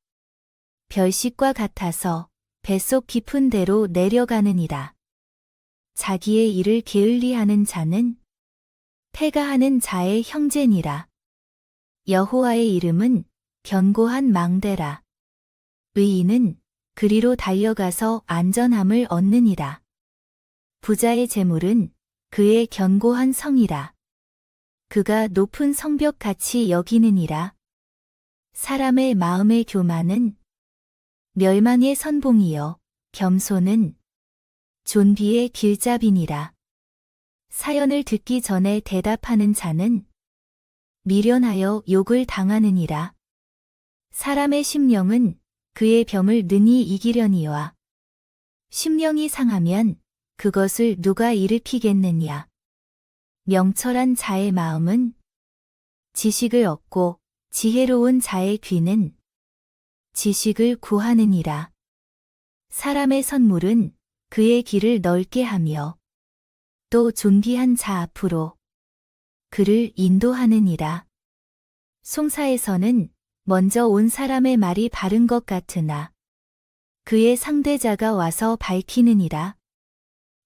별식과 같아서 뱃속 깊은 데로 내려가느니라. 자기의 일을 게을리하는 자는 패가하는 자의 형제니라. 여호와의 이름은 견고한 망대라. 의인은 그리로 달려가서 안전함을 얻느니라. 부자의 재물은 그의 견고한 성이라. 그가 높은 성벽같이 여기느니라. 사람의 마음의 교만은 멸망의 선봉이요 겸손은 존비의 길잡이니라. 사연을 듣기 전에 대답하는 자는 미련하여 욕을 당하느니라. 사람의 심령은 그의 병을 능히 이기려니와 심령이 상하면 그것을 누가 일으키겠느냐. 명철한 자의 마음은 지식을 얻고 지혜로운 자의 귀는 지식을 구하느니라. 사람의 선물은 그의 길을 넓게 하며 또 존귀한 자 앞으로 그를 인도하느니라. 송사에서는 먼저 온 사람의 말이 바른 것 같으나 그의 상대자가 와서 밝히느니라.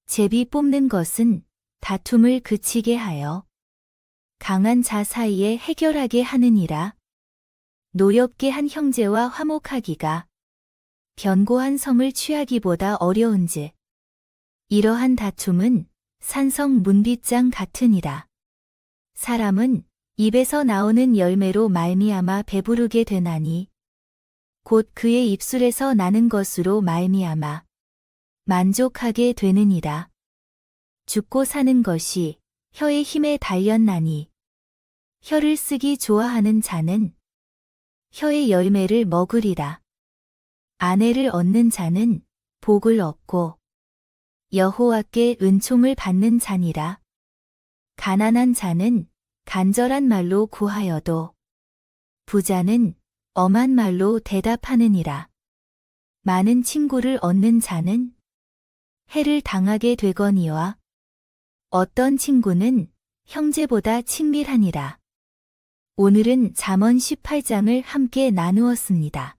제비 뽑는 것은 다툼을 그치게 하여 강한 자 사이에 해결하게 하느니라. 노엽게 한 형제와 화목하기가 견고한 성을 취하기보다 어려운지 이러한 다툼은 산성 문빗장 같으니라. 사람은 입에서 나오는 열매로 말미암아 배부르게 되나니 곧 그의 입술에서 나는 것으로 말미암아 만족하게 되느니라. 죽고 사는 것이 혀의 힘에 달렸나니 혀를 쓰기 좋아하는 자는 혀의 열매를 먹으리라. 아내를 얻는 자는 복을 얻고 여호와께 은총을 받는 자니라. 가난한 자는 간절한 말로 구하여도 부자는 엄한 말로 대답하느니라. 많은 친구를 얻는 자는 해를 당하게 되거니와 어떤 친구는 형제보다 친밀하니라. 오늘은 잠언 18장을 함께 나누었습니다.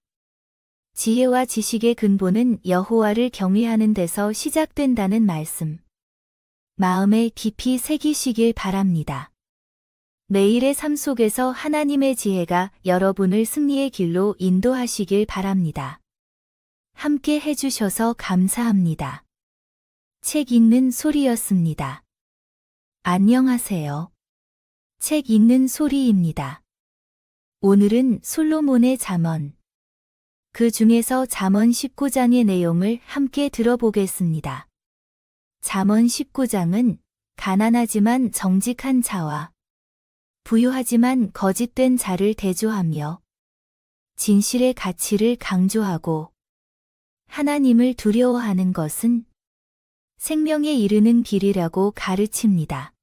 지혜와 지식의 근본은 여호와를 경외하는 데서 시작된다는 말씀. 마음에 깊이 새기시길 바랍니다. 매일의 삶 속에서 하나님의 지혜가 여러분을 승리의 길로 인도하시길 바랍니다. 함께 해주셔서 감사합니다. 책 읽는 소리였습니다. 안녕하세요. 책 읽는 소리입니다. 오늘은 솔로몬의 잠언. 그 중에서 잠언 19장의 내용을 함께 들어보겠습니다. 잠언 19장은 가난하지만 정직한 자와 부유하지만 거짓된 자를 대조하며 진실의 가치를 강조하고 하나님을 두려워하는 것은 생명에 이르는 길이라고 가르칩니다.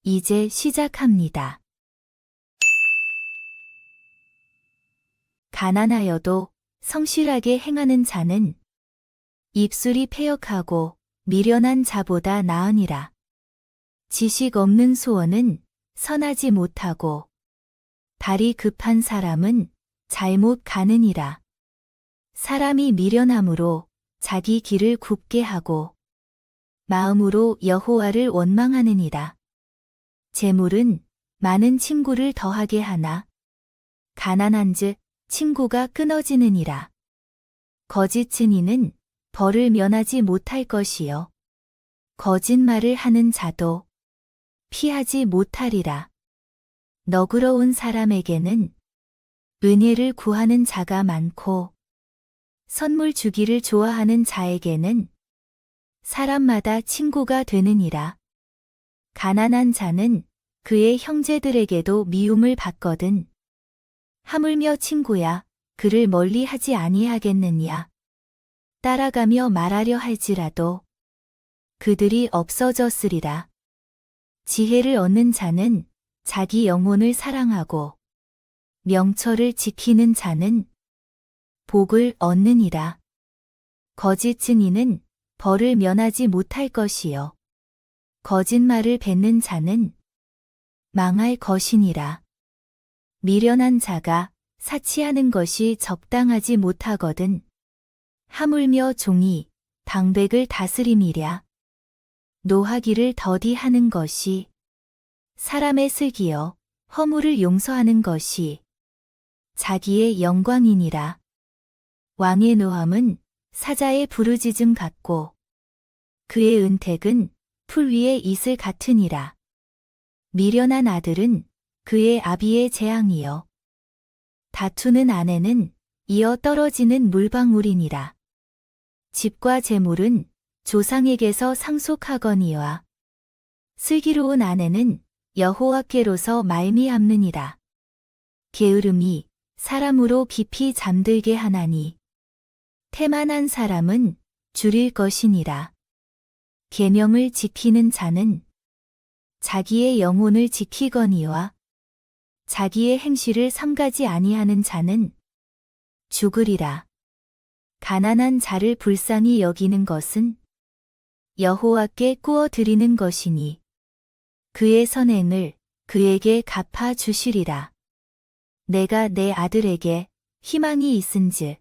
이제 시작합니다. 가난하여도 성실하게 행하는 자는 입술이 패역하고 미련한 자보다 나으니라. 지식 없는 소원은 선하지 못하고 발이 급한 사람은 잘못 가느니라. 사람이 미련함으로 자기 길을 굽게 하고 마음으로 여호와를 원망하느니라. 재물은 많은 친구를 더하게 하나 가난한즉 친구가 끊어지느니라. 거짓 증인은 벌을 면하지 못할 것이요 거짓말을 하는 자도 피하지 못하리라. 너그러운 사람에게는 은혜를 구하는 자가 많고 선물 주기를 좋아하는 자에게는 사람마다 친구가 되느니라. 가난한 자는 그의 형제들에게도 미움을 받거든. 하물며 친구야, 그를 멀리 하지 아니하겠느냐. 따라가며 말하려 할지라도 그들이 없어졌으리라. 지혜를 얻는 자는 자기 영혼을 사랑하고 명철을 지키는 자는 복을 얻느니라. 거짓 증인은 벌을 면하지 못할 것이요 거짓말을 뱉는 자는 망할 것이니라. 미련한 자가 사치하는 것이 적당하지 못하거든. 하물며 종이 방백을 다스림이랴. 노하기를 더디하는 것이 사람의 슬기여 허물을 용서하는 것이 자기의 영광이니라. 왕의 노함은 사자의 부르짖음 같고 그의 은택은 풀 위의 이슬 같으니라. 미련한 아들은 그의 아비의 재앙이요 다투는 아내는 이어 떨어지는 물방울이니라. 집과 재물은 조상에게서 상속하거니와 슬기로운 아내는 여호와께로서 말미암느니라. 게으름이 사람으로 깊이 잠들게 하나니 태만한 사람은 줄일 것이니라. 계명을 지키는 자는 자기의 영혼을 지키거니와 자기의 행실을 삼가지 아니하는 자는 죽으리라. 가난한 자를 불쌍히 여기는 것은 여호와께 꾸어 드리는 것이니 그의 선행을 그에게 갚아 주시리라. 내가 내 아들에게 희망이 있은즉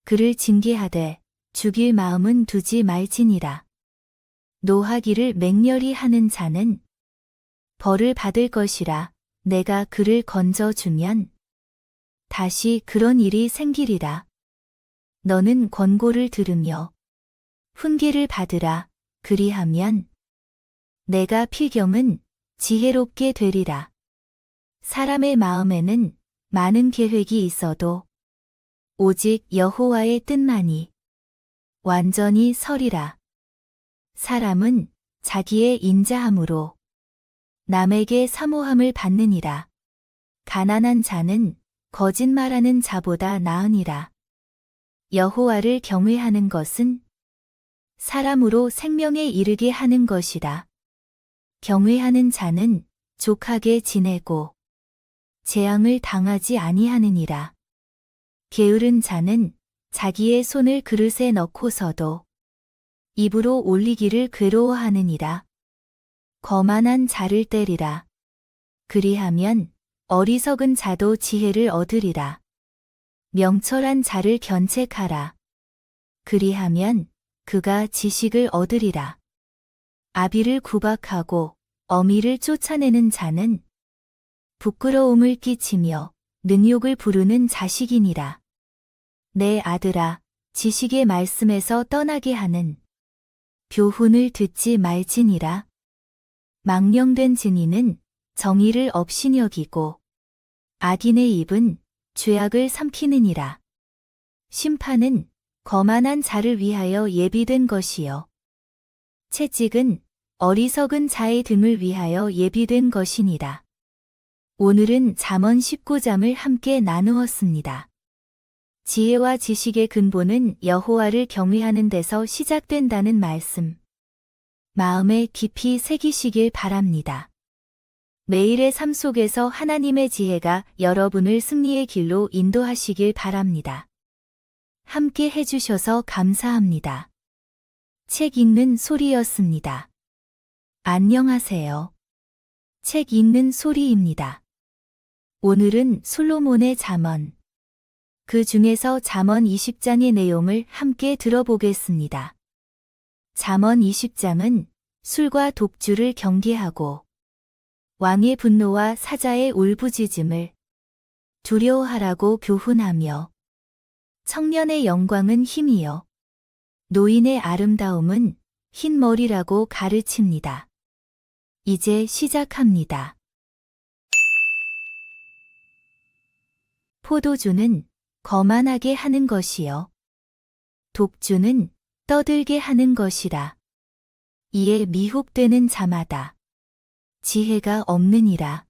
그를 징계하되 죽일 마음은 두지 말지니라. 노하기를 맹렬히 하는 자는 벌을 받을 것이라. 내가 그를 건져주면 다시 그런 일이 생기리라. 너는 권고를 들으며 훈계를 받으라. 그리하면 내가 필경은 지혜롭게 되리라. 사람의 마음에는 많은 계획이 있어도 오직 여호와의 뜻만이 완전히 서리라. 사람은 자기의 인자함으로 남에게 사모함을 받느니라. 가난한 자는 거짓말하는 자보다 나으니라. 여호와를 경외하는 것은 사람으로 생명에 이르게 하는 것이라. 경외하는 자는 족하게 지내고 재앙을 당하지 아니하느니라. 게으른 자는 자기의 손을 그릇에 넣고서도 입으로 올리기를 괴로워하느니라. 거만한 자를 때리라. 그리하면 어리석은 자도 지혜를 얻으리라. 명철한 자를 견책하라. 그리하면 그가 지식을 얻으리라. 아비를 구박하고 어미를 쫓아내는 자는 부끄러움을 끼치며 능욕을 부르는 자식이니라. 내 아들아, 지식의 말씀에서 떠나게 하는 교훈을 듣지 말지니라. 망령된 증인은 정의를 업신여기고 악인의 입은 죄악을 삼키느니라. 심판은 거만한 자를 위하여 예비된 것이요. 채찍은 어리석은 자의 등을 위하여 예비된 것이니라. 오늘은 잠언 19잠을 함께 나누었습니다. 지혜와 지식의 근본은 여호와를 경외하는 데서 시작된다는 말씀. 마음에 깊이 새기시길 바랍니다. 매일의 삶 속에서 하나님의 지혜가 여러분을 승리의 길로 인도하시길 바랍니다. 함께 해주셔서 감사합니다. 책 읽는 소리였습니다. 안녕하세요. 책 읽는 소리입니다. 오늘은 솔로몬의 잠언, 그 중에서 잠언 20장의 내용을 함께 들어보겠습니다. 잠언 20장은 술과 독주를 경계하고 왕의 분노와 사자의 울부짖음을 두려워하라고 교훈하며 청년의 영광은 힘이요 노인의 아름다움은 흰 머리라고 가르칩니다. 이제 시작합니다. 포도주는 거만하게 하는 것이요 독주는 떠들게 하는 것이라. 이에 미혹되는 자마다 지혜가 없느니라.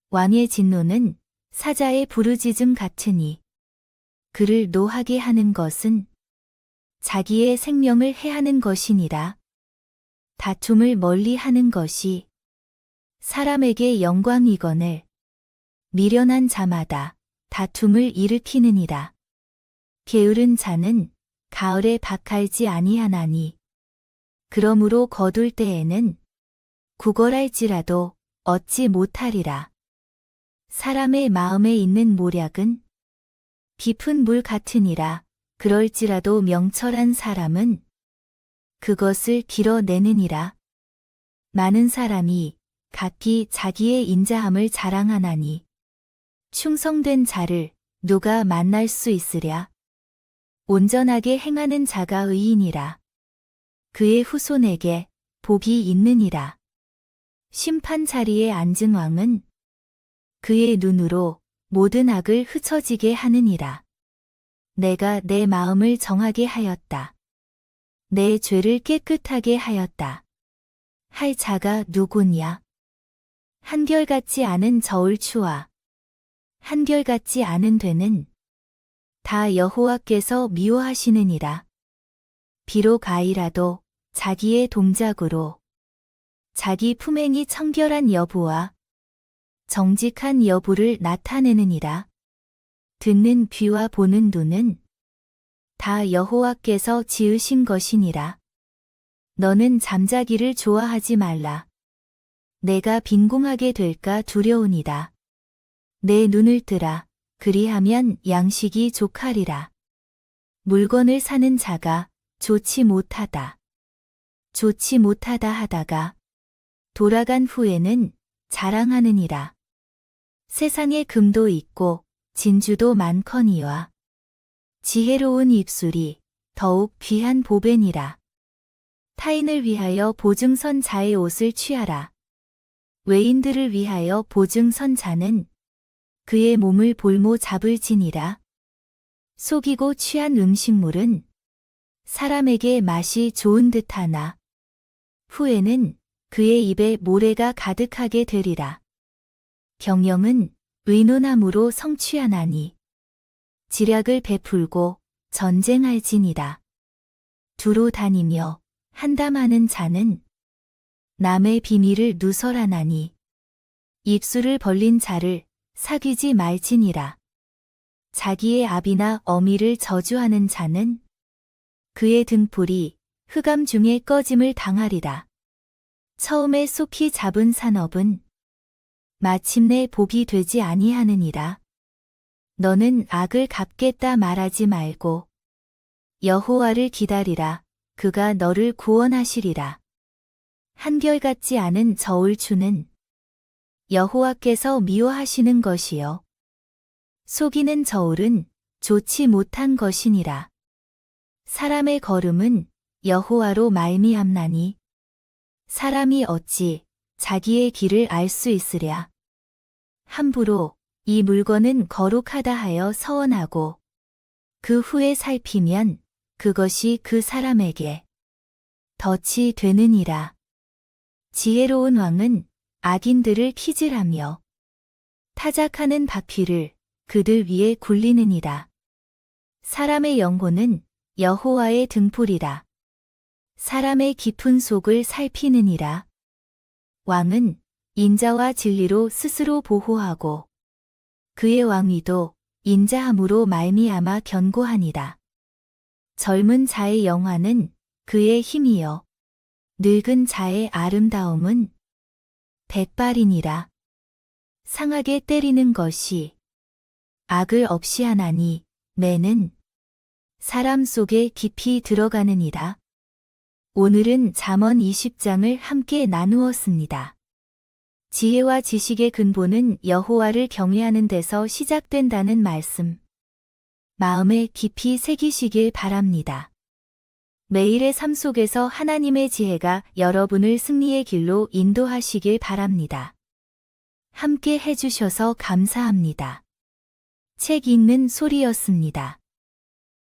왕의 진노는 사자의 부르짖음 같으니 그를 노하게 하는 것은 자기의 생명을 해하는 것이니라. 다툼을 멀리하는 것이 사람에게 영광이거늘 미련한 자마다 다툼을 일으키느니라. 게으른 자는 가을에 박할지 아니하나니 그러므로 거둘 때에는 구걸할지라도 얻지 못하리라. 사람의 마음에 있는 모략은 깊은 물 같으니라. 그럴지라도 명철한 사람은 그것을 길어내느니라. 많은 사람이 각기 자기의 인자함을 자랑하나니 충성된 자를 누가 만날 수 있으랴. 온전하게 행하는 자가 의인이라. 그의 후손에게 복이 있느니라. 심판 자리에 앉은 왕은 그의 눈으로 모든 악을 흩어지게 하느니라. 내가 내 마음을 정하게 하였다. 내 죄를 깨끗하게 하였다. 할 자가 누구냐? 한결같지 않은 저울추와 한결같지 않은 되는 다 여호와께서 미워하시느니라. 비록 아이라도 자기의 동작으로 자기 품행이 청결한 여부와 정직한 여부를 나타내느니라. 듣는 귀와 보는 눈은 다 여호와께서 지으신 것이니라. 너는 잠자기를 좋아하지 말라. 내가 빈궁하게 될까 두려우니라. 내 눈을 뜨라. 그리하면 양식이 족하리라. 물건을 사는 자가 좋지 못하다. 좋지 못하다 하다가 돌아간 후에는 자랑하느니라. 세상에 금도 있고 진주도 많거니와 지혜로운 입술이 더욱 귀한 보배니라. 타인을 위하여 보증선 자의 옷을 취하라. 외인들을 위하여 보증선 자는 그의 몸을 볼모 잡을지니라. 속이고 취한 음식물은 사람에게 맛이 좋은 듯하나 후에는 그의 입에 모래가 가득하게 되리라. 경영은 의논함으로 성취하나니 지략을 베풀고 전쟁할지니라. 두루 다니며 한담하는 자는 남의 비밀을 누설하나니 입술을 벌린 자를 사귀지 말지니라. 자기의 아비나 어미를 저주하는 자는 그의 등불이 흑암 중에 꺼짐을 당하리라. 처음에 속히 잡은 산업은 마침내 복이 되지 아니하느니라. 너는 악을 갚겠다 말하지 말고 여호와를 기다리라. 그가 너를 구원하시리라. 한결같지 않은 저울추는 여호와께서 미워하시는 것이요 속이는 저울은 좋지 못한 것이니라. 사람의 걸음은 여호와로 말미암나니 사람이 어찌 자기의 길을 알 수 있으랴. 함부로 이 물건은 거룩하다 하여 서원하고 그 후에 살피면 그것이 그 사람에게 덫이 되느니라. 지혜로운 왕은 악인들을 키질하며 타작하는 바퀴를 그들 위에 굴리느니라. 사람의 영혼은 여호와의 등불이라. 사람의 깊은 속을 살피느니라. 왕은 인자와 진리로 스스로 보호하고 그의 왕위도 인자함으로 말미암아 견고하니라. 젊은 자의 영화는 그의 힘이요 늙은 자의 아름다움은 백발이니라. 상하게 때리는 것이 악을 없이 하나니 매는 사람 속에 깊이 들어가느니라. 오늘은 잠언 20장을 함께 나누었습니다. 지혜와 지식의 근본은 여호와를 경외하는 데서 시작된다는 말씀. 마음에 깊이 새기시길 바랍니다. 매일의 삶 속에서 하나님의 지혜가 여러분을 승리의 길로 인도하시길 바랍니다. 함께 해주셔서 감사합니다. 책 읽는 소리였습니다.